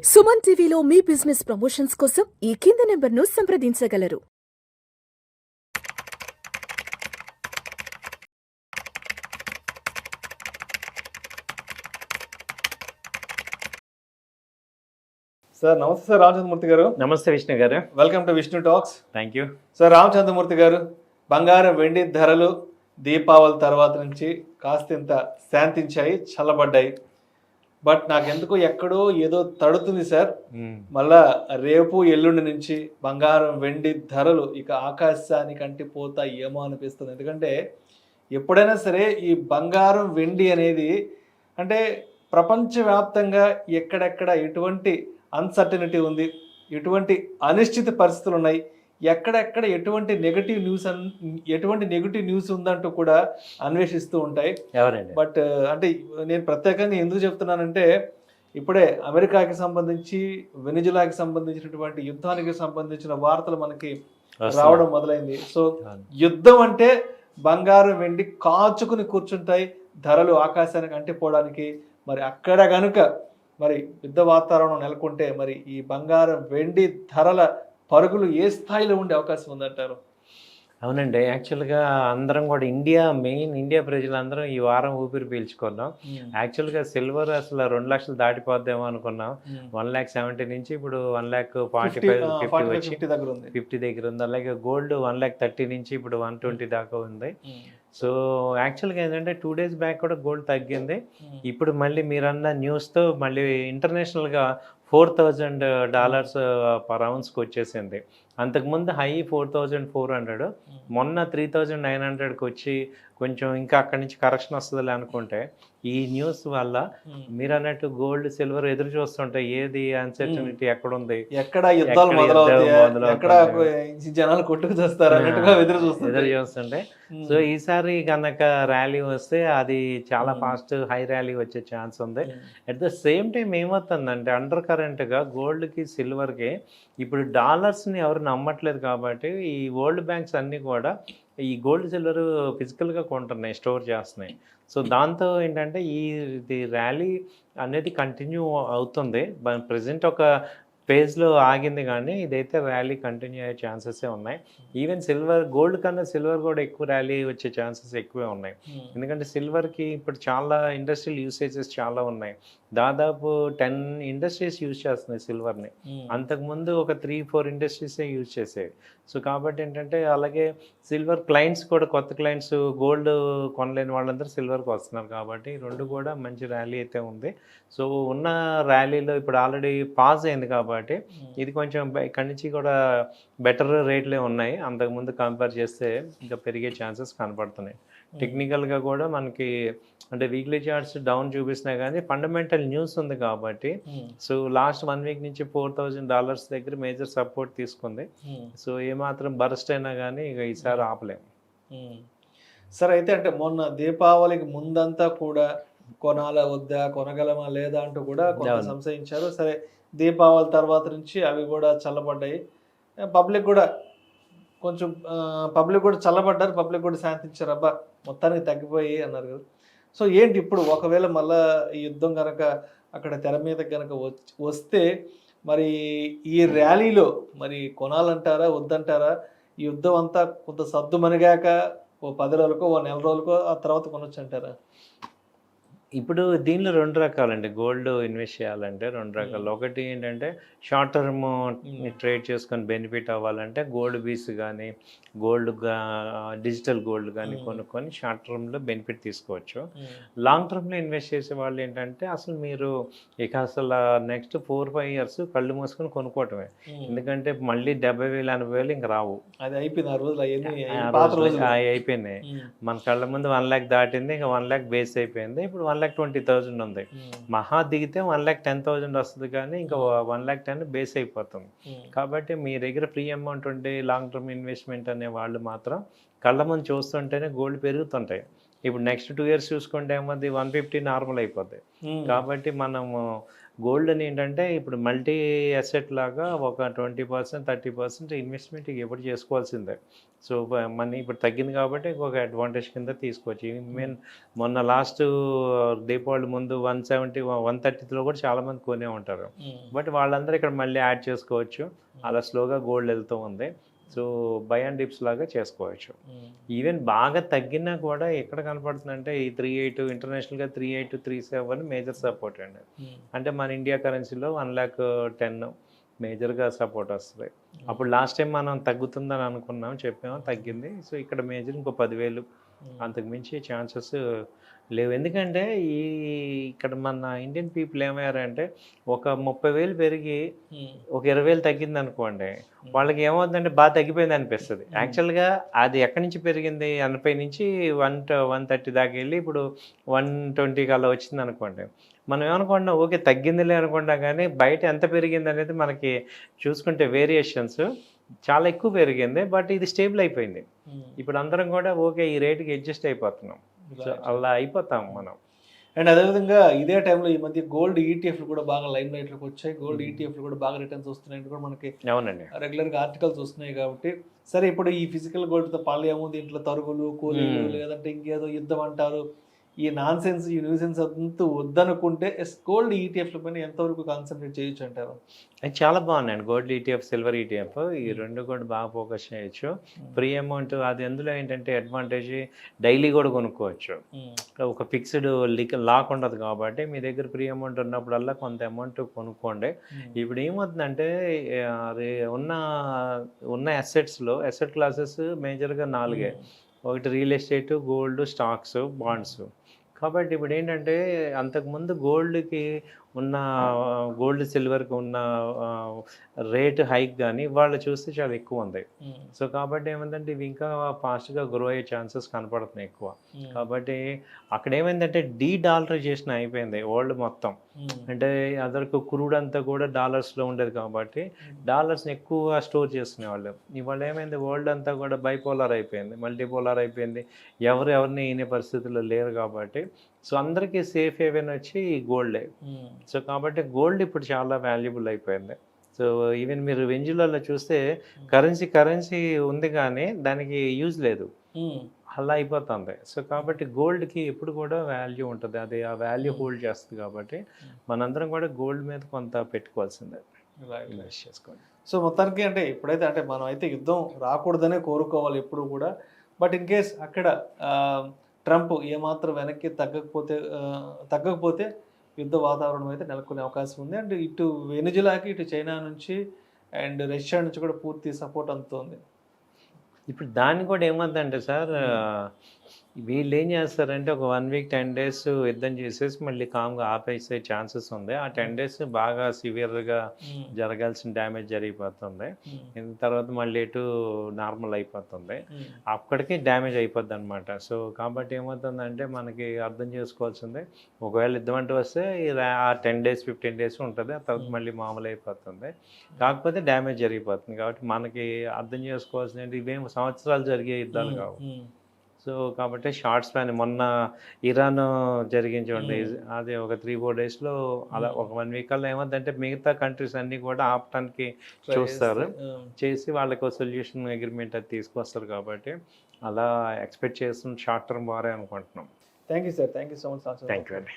సుమన్ టీవీలో మీ business promotions కోసం ఈ కింది నెంబర్ను సంప్రదించగలరు. సార్ నమస్తే సార్ రామచంద్రమూర్తి గారు. నమస్తే విష్ణు గారు. Welcome to Vishnu talks. Thank you sir Ramachandramurthy గారు, బంగారం వెండి ధరలు దీపావళి తర్వాత నుంచి కాస్తింత శాంతించాయి, చల్లబడ్డాయి. బట్ నాకెందుకో ఎక్కడో ఏదో తడుతుంది సార్. మళ్ళా రేపు ఎల్లుండి నుంచి బంగారం వెండి ధరలు ఇక ఆకాశానికి అంటిపోతాయి ఏమో అనిపిస్తుంది. ఎందుకంటే ఎప్పుడైనా సరే ఈ బంగారం వెండి అనేది అంటే ప్రపంచవ్యాప్తంగా ఎక్కడెక్కడ ఎటువంటి అన్సర్టనిటీ ఉంది, ఎటువంటి అనిశ్చిత పరిస్థితులు ఉన్నాయి, ఎక్కడెక్కడ ఎటువంటి నెగిటివ్ న్యూస్ ఉందంటూ కూడా అన్వేషిస్తూ ఉంటాయి. బట్ అంటే నేను ప్రత్యేకంగా ఎందుకు చెప్తున్నానంటే ఇప్పుడే అమెరికాకి సంబంధించి వెనిజులాకి సంబంధించినటువంటి యుద్ధానికి సంబంధించిన వార్తలు మనకి రావడం మొదలైంది. సో యుద్ధం అంటే బంగారం వెండి కాచుకుని కూర్చుంటాయి, ధరలు ఆకాశానికి అంటిపోవడానికి. మరి అక్కడ కనుక మరి యుద్ధ వాతావరణం నెలకొంటే మరి ఈ బంగారం వెండి ధరల పరుగులు ఏ స్థాయిలో ఉండే అవకాశం ఉందంటారు? అవునండి, యాక్చువల్గా అందరం కూడా ఇండియా ప్రజలందరం ఈ వారం ఊపిరి పీల్చుకున్నాం. యాక్చువల్గా సిల్వర్ అసలు 2 లక్షలు దాటిపోద్దేమో అనుకున్నాం. 1,70,000 నుంచి ఇప్పుడు 1,45,50 వచ్చి 50 దగ్గర ఉంది. అలాగే గోల్డ్ 1,30,000 నుంచి ఇప్పుడు 120 దాకా ఉంది. సో యాక్చువల్గా ఏంటంటే 2 డేస్ బ్యాక్ కూడా గోల్డ్ తగ్గింది. ఇప్పుడు మళ్ళీ మీరన్న న్యూస్తో మళ్ళీ ఇంటర్నేషనల్గా $4,000 పర్ ఔన్స్కి వచ్చేసింది. అంతకుముందు హై 4,400, మొన్న 3,900కి వచ్చి కొంచెం ఇంకా అక్కడి నుంచి కరెక్షన్ వస్తుందిలే అనుకుంటే ఈ న్యూస్ వల్ల మీరు అన్నట్టు గోల్డ్ సిల్వర్ ఎదురు చూస్తుంటే ఏది అన్సర్టనిటీ ఎక్కడుంది, ఎక్కడ యుద్ధాలు జనాలు కొట్టుకు ఎదురు చూస్తుంటే. సో ఈసారి కనుక ర్యాలీ వస్తే అది చాలా ఫాస్ట్ హై ర్యాలీ వచ్చే ఛాన్స్ ఉంది. అట్ ద సేమ్ టైం ఏమవుతుందంటే అండర్ కరెంట్గా గోల్డ్కి సిల్వర్కి ఇప్పుడు డాలర్స్ని ఎవరు నమ్మట్లేదు కాబట్టి ఈ వరల్డ్ బ్యాంక్స్ అన్నీ కూడా ఈ గోల్డ్ సిల్వర్ ఫిజికల్గా కొంటున్నాయి, స్టోర్ చేస్తున్నాయి. సో దాంతో ఏంటంటే ఇది ర్యాలీ అనేది కంటిన్యూ అవుతుంది. ప్రజెంట్ ఒక ఫేజ్లో ఆగింది, కానీ ఇదైతే ర్యాలీ కంటిన్యూ అయ్యే ఛాన్సెసే ఉన్నాయి. ఈవెన్ గోల్డ్ కన్నా సిల్వర్ కూడా ఎక్కువ ర్యాలీ వచ్చే ఛాన్సెస్ ఎక్కువే ఉన్నాయి. ఎందుకంటే సిల్వర్కి ఇప్పుడు చాలా ఇండస్ట్రియల్ యూసేజెస్ చాలా ఉన్నాయి. దాదాపు 10 ఇండస్ట్రీస్ యూజ్ చేస్తున్నాయి సిల్వర్ని. అంతకుముందు ఒక 3-4 ఇండస్ట్రీసే యూజ్ చేసేవి. సో కాబట్టి ఏంటంటే అలాగే సిల్వర్ క్లయింట్స్ కూడా, కొత్త క్లయింట్స్ గోల్డ్ కొనలేని వాళ్ళందరూ సిల్వర్కి వస్తున్నారు. కాబట్టి రెండు కూడా మంచి ర్యాలీ అయితే ఉంది. సో ఉన్న ర్యాలీలో ఇప్పుడు ఆల్రెడీ పాజ్ అయింది కాబట్టి ఇది కొంచెం ఇక్కడి నుంచి కూడా బెటర్ రేట్లే ఉన్నాయి. అంతకుముందు కంపేర్ చేస్తే ఇంకా పెరిగే ఛాన్సెస్ కనపడుతున్నాయి. టెక్నికల్గా కూడా మనకి అంటే వీక్లీ చార్ట్స్ డౌన్ చూపిస్తున్నాయి, కానీ ఫండమెంటల్ న్యూస్ ఉంది కాబట్టి సో లాస్ట్ 1 వీక్ నుంచి $4,000 దగ్గర మేజర్ సపోర్ట్ తీసుకుంది. సో ఏమాత్రం బరస్ట్ అయినా కానీ ఇక ఈసారి ఆపలేము. సరే, అయితే అంటే మొన్న దీపావళికి ముందంతా కూడా కొనాలా వద్దా, కొనగలమా లేదా అంటూ కూడా కొంత సంశయించారు. సరే, దీపావళి తర్వాత నుంచి అవి కూడా చల్లబడ్డాయి. పబ్లిక్ కూడా చల్లబడ్డారు, పబ్లిక్ కూడా శాంతించారు. అబ్బా మొత్తానికి తగ్గిపోయి అన్నారు కదా. సో ఏంటి ఇప్పుడు ఒకవేళ మళ్ళా ఈ యుద్ధం కనుక అక్కడ తెర మీద కనుక వస్తే మరి ఈ ర్యాలీలో మరి కొనాలంటారా వద్దంటారా? ఈ యుద్ధం అంతా కొంత సద్దు మనిగాక ఓ 10 రోజులకో ఓ నెల రోజులకో ఆ తర్వాత కొనొచ్చు అంటారా? ఇప్పుడు దీనిలో 2 రకాలండి. గోల్డ్ ఇన్వెస్ట్ చేయాలంటే 2 రకాలు. ఒకటి ఏంటంటే షార్ట్ టర్మ్ ట్రేడ్ చేసుకొని బెనిఫిట్ అవ్వాలంటే గోల్డ్ బీస్ కానీ డిజిటల్ గోల్డ్ కానీ కొనుక్కొని షార్ట్ టర్మ్లో బెనిఫిట్ తీసుకోవచ్చు. లాంగ్ టర్మ్లో ఇన్వెస్ట్ చేసే వాళ్ళు ఏంటంటే అసలు మీరు అసలు నెక్స్ట్ 4-5 ఇయర్స్ కళ్ళు మూసుకొని కొనుక్కోవటమే. ఎందుకంటే మళ్ళీ 70,000 80,000 ఇంక రావు. అది అయిపోయింది, అయిపోయినాయి. మన కళ్ళ ముందు 1 lakh దాటింది, ఇంకా 1 lakh బేస్ అయిపోయింది. ఇప్పుడు 1,20,000 ఉంది. మహా దిగితే 1,10,000 వస్తుంది, కానీ ఇంకా 1,10,000 బేస్ అయిపోతుంది. కాబట్టి మీ దగ్గర ఫ్రీ అమౌంట్ ఉంటే లాంగ్ టర్మ్ ఇన్వెస్ట్మెంట్ అనే వాళ్ళు మాత్రం కళ్ళ ముందు చూస్తుంటేనే గోల్డ్ పెరుగుతుంటాయి. ఇప్పుడు నెక్స్ట్ 2 ఇయర్స్ చూసుకుంటే ఏమది 150 నార్మల్ అయిపోద్ది. కాబట్టి మనము గోల్డ్ అని ఏంటంటే ఇప్పుడు మల్టీ అసెట్ లాగా ఒక 20% 30% ఇన్వెస్ట్మెంట్ ఎప్పుడు చేసుకోవాల్సిందే. సో మనీ ఇప్పుడు తగ్గింది కాబట్టి ఇంకొక అడ్వాంటేజ్ కింద తీసుకోవచ్చు. ఈవెన్ మొన్న లాస్ట్ దీపావళి ముందు 170 130లో కూడా చాలామంది కొనే ఉంటారు. బట్ వాళ్ళందరూ ఇక్కడ మళ్ళీ యాడ్ చేసుకోవచ్చు. అలా స్లోగా గోల్డ్ వెళ్తూ ఉంది. సో బై అండ్ డిప్స్ లాగా చేసుకోవచ్చు. ఈవెన్ బాగా తగ్గినా కూడా ఎక్కడ కనపడుతుందంటే ఈ 38 ఇంటర్నేషనల్గా 38 37 మేజర్ సపోర్ట్ అండి. అంటే మన ఇండియా కరెన్సీలో 1,10,000 మేజర్గా సపోర్ట్ వస్తుంది. అప్పుడు లాస్ట్ టైం మనం తగ్గుతుందని అనుకున్నాం, చెప్పాము, తగ్గింది. సో ఇక్కడ మేజర్ ఇంకో 10,000 అంతకు మించి ఛాన్సెస్ లేవు. ఎందుకంటే ఇక్కడ మన ఇండియన్ పీపుల్ ఏమయ్యారంటే ఒక 30,000 పెరిగి ఒక 20,000 తగ్గింది అనుకోండి, వాళ్ళకి ఏమవుతుందంటే బాగా తగ్గిపోయింది అనిపిస్తుంది. యాక్చువల్గా అది ఎక్కడి నుంచి పెరిగింది, 80 నుంచి 130 దాకా వెళ్ళి ఇప్పుడు 120కి అలా వచ్చింది అనుకోండి, మనం ఏమనుకుంటున్నాం ఓకే తగ్గిందిలే అనుకుంటాం, కానీ బయట ఎంత పెరిగింది అనేది మనకి చూసుకుంటే వేరియేషన్స్ చాలా ఎక్కువ పెరిగింది. బట్ ఇది స్టేబుల్ అయిపోయింది. ఇప్పుడు అందరం కూడా ఓకే ఈ రేటుకి అడ్జస్ట్ అయిపోతున్నాం. సో అలా అయిపోతాం మనం. అండ్ అదేవిధంగా ఇదే టైంలో ఈ మధ్య గోల్డ్ ఈటీఎఫ్లు కూడా బాగా లైమ్ లైట్లోకి వచ్చాయి. గోల్డ్ ఈటీఎఫ్లు కూడా బాగా రిటర్న్స్ వస్తున్నాయి కూడా మనకి అవునండి రెగ్యులర్గా ఆర్టికల్స్ వస్తున్నాయి. కాబట్టి సరే ఇప్పుడు ఈ ఫిజికల్ గోల్డ్తో పాలు ఏముంది, ఇంట్లో తరుగులు కూలీలు లేదంటే ఇంకేదో యుద్ధం అంటారు, ఈ నాన్ సెన్స్ ఈ న్యూసెన్స్ అంతా వద్దనుకుంటే గోల్డ్ ఈటీఎఫ్ల పైన ఎంతవరకు కాన్సన్ట్రేట్ చేయొచ్చు అంటారు? అది చాలా బాగున్నాయండి. గోల్డ్ ఈటీఎఫ్, సిల్వర్ ఈటీఎఫ్ ఈ రెండు కూడా బాగా ఫోకస్ చేయొచ్చు. ఫ్రీ అమౌంట్ అది అందులో ఏంటంటే అడ్వాంటేజ్ డైలీ కూడా కొనుక్కోవచ్చు. ఒక ఫిక్స్డ్ లాక్ ఉండదు కాబట్టి మీ దగ్గర ఫ్రీ అమౌంట్ ఉన్నప్పుడల్లా కొంత అమౌంట్ కొనుక్కోండి. ఇప్పుడు ఏమవుతుందంటే ఉన్న అసెట్స్లో అసెట్ క్లాసెస్ మేజర్గా 4. ఒకటి real estate, gold, stocks, bonds. కాబట్టి ఇప్పుడు ఏంటంటే అంతకుముందు గోల్డ్ సిల్వర్కి ఉన్న రేట్ హైక్ కానీ వాళ్ళు చూస్తే చాలా ఎక్కువ ఉంది. సో కాబట్టి ఏమైందంటే ఇవి ఇంకా ఫాస్ట్గా గ్రో అయ్యే ఛాన్సెస్ కనపడుతున్నాయి ఎక్కువ. కాబట్టి అక్కడ ఏమైందంటే డాలరైజేషన్ అయిపోయింది వరల్డ్ మొత్తం. అంటే అదరకు క్రూడ్ అంతా కూడా డాలర్స్లో ఉండేది కాబట్టి డాలర్స్ని ఎక్కువ స్టోర్ చేసుకునేవాళ్ళు. ఇవాళ ఏమైంది వరల్డ్ అంతా కూడా బైపోలార్ అయిపోయింది, మల్టీపోలార్ అయిపోయింది. ఎవరిని ఈనే పరిస్థితుల్లో లేరు కాబట్టి సో అందరికీ సేఫ్ హేవెన్ వచ్చి గోల్డే. సో కాబట్టి గోల్డ్ ఇప్పుడు చాలా వాల్యుబుల్ అయిపోయింది. సో ఈవెన్ మీరు వెంజులలో చూస్తే కరెన్సీ ఉంది కానీ దానికి యూజ్ లేదు, అలా అయిపోతుంది. సో కాబట్టి గోల్డ్కి ఎప్పుడు కూడా వాల్యూ ఉంటుంది, అది ఆ వాల్యూ హోల్డ్ చేస్తుంది. కాబట్టి మనందరం కూడా గోల్డ్ మీద కొంత పెట్టుకోవాల్సిందే, ఇన్వెస్ట్ చేసుకోండి. సో మొత్తానికి అంటే ఇప్పుడైతే అంటే మనం అయితే యుద్ధం రాకూడదనే కోరుకోవాలి ఎప్పుడు కూడా. బట్ ఇన్ కేస్ అక్కడ ట్రంప్ ఏమాత్రం వెనక్కి తగ్గకపోతే యుద్ధ వాతావరణం అయితే నెలకొనే అవకాశం ఉంది. అండ్ ఇటు వెనిజులాకి, ఇటు చైనా నుంచి అండ్ రష్యా నుంచి కూడా పూర్తి సపోర్ట్ అందుతుంది. ఇప్పుడు దాన్ని కూడా ఏమవుతుందంటే సార్, వీళ్ళు ఏం చేస్తారంటే ఒక 1 వీక్ 10 days యుద్ధం చేసేసి మళ్ళీ కామ్గా ఆపేసే ఛాన్సెస్ ఉంది. ఆ 10 days బాగా సివియర్గా జరగాల్సిన డ్యామేజ్ జరిగిపోతుంది. తర్వాత మళ్ళీ ఇటు నార్మల్ అయిపోతుంది, అక్కడికి డ్యామేజ్ అయిపోద్ది అనమాట. సో కాబట్టి ఏమవుతుందంటే మనకి అర్థం చేసుకోవాల్సిందే, ఒకవేళ యుద్ధం అంటూ వస్తే ఆ 10 days 15 days ఉంటుంది, ఆ తర్వాత మళ్ళీ మామూలు అయిపోతుంది. కాకపోతే డ్యామేజ్ జరిగిపోతుంది. కాబట్టి మనకి అర్థం చేసుకోవాల్సింది ఇవేం సంవత్సరాలు జరిగే యుద్ధాలు కావు. సో కాబట్టి షార్ట్ స్పాన్ మొన్న ఇరాన్ జరిగించండి, అది ఒక 3-4 daysలో అలా ఒక 1 week కల్లా ఏమవుతుందంటే మిగతా కంట్రీస్ అన్నీ కూడా ఆపటానికి చూస్తారు, చేసి వాళ్ళకి సొల్యూషన్ అగ్రిమెంట్ అది తీసుకొస్తారు. కాబట్టి అలా ఎక్స్పెక్ట్ చేస్తున్న షార్ట్ టర్మ్ వారే అనుకుంటున్నాం. Thank you sir, thank you so much. Thank you అండి.